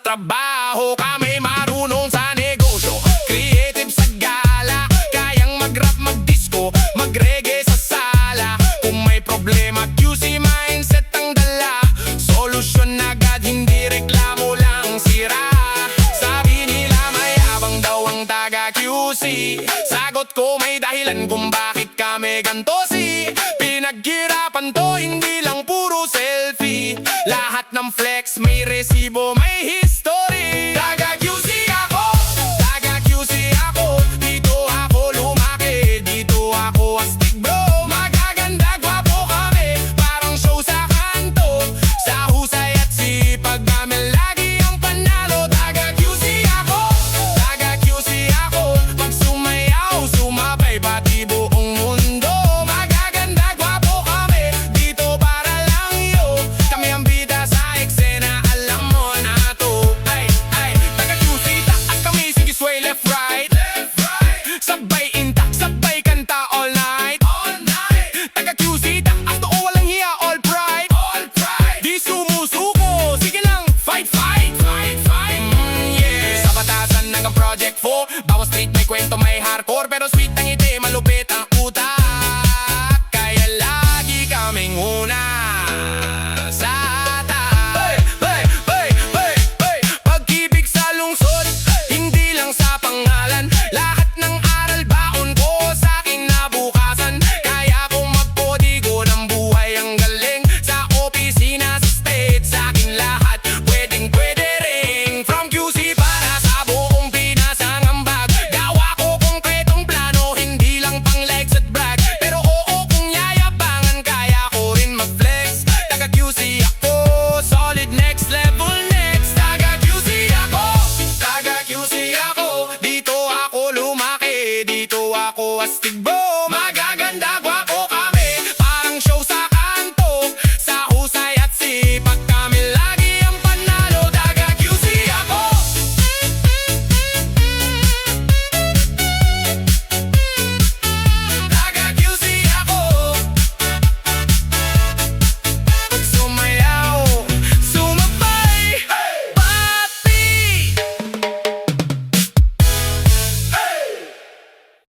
trabaho. Kami marunong sa negosyo, creative sa gala, kayang mag-rap, mag-disco, mag-reggae sa sala. Kung may problema, QC mindset ang dala, solusyon agad, hindi reklamo lang sira. Sabi nila mayabang daw ang taga QC, sagot ko may dahilan kung bakit kami ganto. Pinaghirapan to, hindi lang puro selfie. Lahat ng flex may resibo, may history. Taga QC ako, taga QC ako. Dito ako lumaki, dito ako astig bro. Magaganda, gwapo kami, parang show sa kanto. Sa husay at sipag namin lagi ang panalo. Taga QC ako, taga QC ako. Pag sumayaw, sumabay pati buong mundo. Magaganda, gwapo kami, dito para lang yo. Kami ang bida sa eksena, alam mo na to. Ay, taga QC, taas kami, sige sway left right. Sabay intak, sabay kanta all night. Taga QC, taas to walang hiya, all pride. Di sumusuko, sige lang, fight. Yeah. Sa batasan hanggang Project 4, bawat street may kwento, may hardcore, pero sweet ang ngiti, malupit ang utak. Kaya lagi kaming una sa taas. Pag-ibig sa lungsod, hindi lang sa pangalan. Lahat ng aral baon ko sa aking nabukasan. Kaya kong magkodigo ng buhay ang galing. Sa opisina, sa state, sa akin lahat pwedeng-pwede ring. From QC para sa buong Pinas ang ambag. Gawa ko konkretong plano, hindi lang pang likes at brag. Pero oo, kung yayabangan, kaya ko rin mag-flex. Taga QC ako, solid next level next. Taga QC ako, taga QC ako. Dito ako lumaki, dito ako astig bro.